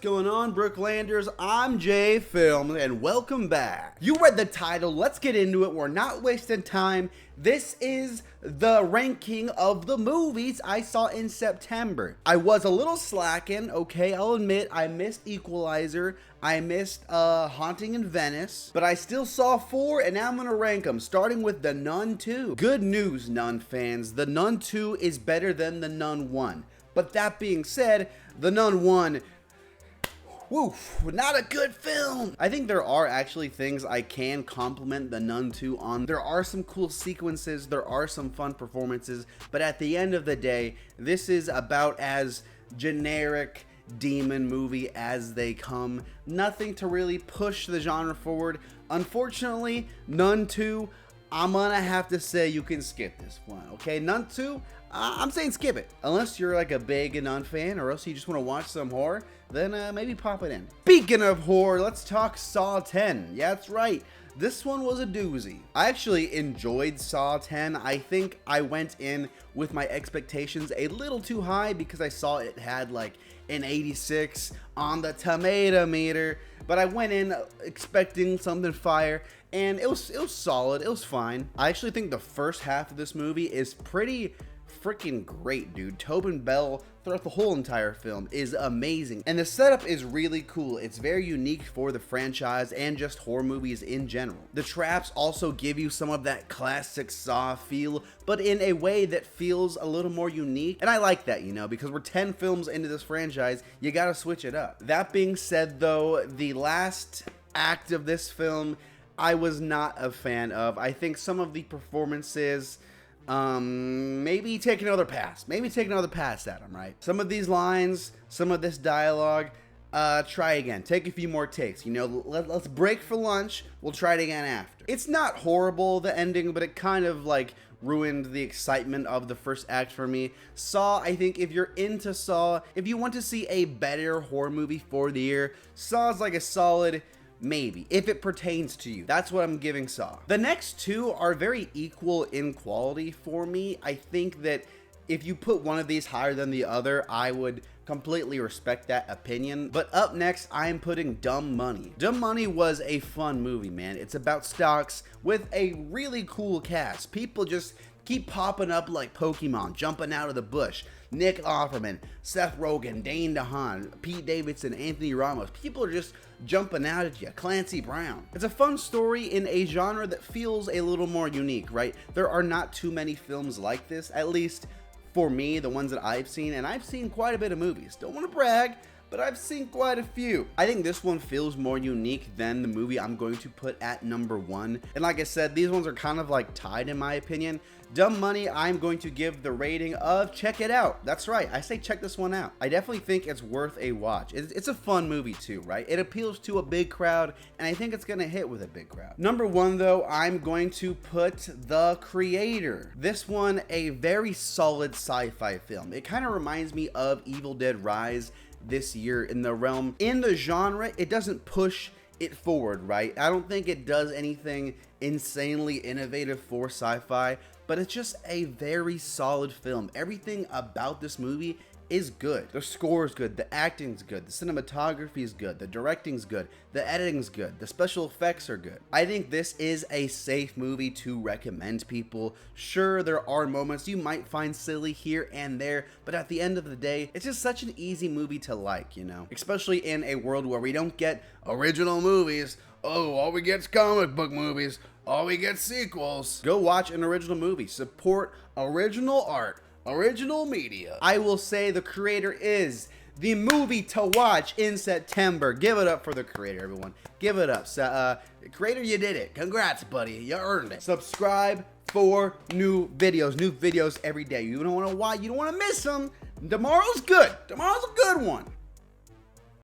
going on, Brooklanders? I'm Jay Films, and welcome back. You read the title, let's get into it. We're not wasting time. This is the ranking of the movies I saw in September. I was a little slacking, okay, I'll admit. I missed Equalizer, I missed Haunting in Venice, but I still saw 4, and now I'm gonna rank them, starting with The Nun 2. Good news, Nun fans. The Nun 2 is better than The Nun 1. But that being said, The Nun 1, woof, not a good film. I think there are actually things I can compliment The Nun 2 on. There are some cool sequences, there are some fun performances, but at the end of the day, this is about as generic demon movie as they come. Nothing to really push the genre forward. Unfortunately, Nun 2, I'm gonna have to say you can skip this one, okay? Nun 2, I'm saying skip it. Unless you're like a big Nun fan, or else you just want to watch some horror, then maybe pop it in. Speaking of horror, let's talk Saw 10. Yeah, that's right. This one was a doozy. I actually enjoyed Saw 10. I think I went in with my expectations a little too high because I saw it had like an 86 on the tomato meter, but I went in expecting something fire, and it was solid. It was fine. I actually think the first half of this movie is pretty freaking great, dude. Tobin Bell throughout the whole entire film is amazing, and the setup is really cool. It's very unique for the franchise and just horror movies in general. The traps also give you some of that classic Saw feel, but in a way that feels a little more unique, and I like that, you know, because we're 10 films into this franchise, you gotta switch it up. That being said, though, the last act of this film I was not a fan of. I think some of the performances, maybe take another pass at them, right? Some of these lines, some of this dialogue, try again, take a few more takes, you know, let's break for lunch, we'll try it again after. It's not horrible, the ending, but it kind of like ruined the excitement of the first act for me. Saw, I think if you're into Saw, if you want to see a better horror movie for the year, Saw's like a solid maybe, if it pertains to you. That's what I'm giving Saw. The next two are very equal in quality for me. I think that if you put one of these higher than the other, I would completely respect that opinion. But up next, I am putting Dumb Money. Dumb Money was a fun movie, man. It's about stocks with a really cool cast. People just keep popping up like Pokemon, jumping out of the bush. Nick Offerman, Seth Rogen, Dane DeHaan, Pete Davidson, Anthony Ramos. People are just jumping out at you. Clancy Brown. It's a fun story in a genre that feels a little more unique, right? There are not too many films like this, at least for me, the ones that I've seen, and I've seen quite a bit of movies. Don't want to brag, but I've seen quite a few. I think this one feels more unique than the movie I'm going to put at number 1. And like I said, these ones are kind of like tied in my opinion. Dumb Money, I'm going to give the rating of check it out. That's right, I say check this one out. I definitely think it's worth a watch. It's a fun movie too, right? It appeals to a big crowd, and I think it's gonna hit with a big crowd. Number 1 though, I'm going to put The Creator. This one, a very solid sci-fi film. It kind of reminds me of Evil Dead Rise this year in the realm. In the genre, it doesn't push it forward, right? I don't think it does anything insanely innovative for sci-fi, but it's just a very solid film. Everything about this movie is good. The score is good, the acting's good, the cinematography is good, the directing's good, the editing's good, the special effects are good. I think this is a safe movie to recommend people. Sure, there are moments you might find silly here and there, but at the end of the day, it's just such an easy movie to like, you know? Especially in a world where we don't get original movies. Oh, all we get's comic book movies. All we get sequels. Go watch an original movie. Support original art, original media. I will say The Creator is the movie to watch in September. Give it up for The Creator, everyone. Give it up. Creator, you did it. Congrats, buddy. You earned it. Subscribe for new videos every day. You don't want to watch. You don't want to miss them. Tomorrow's good. Tomorrow's a good one.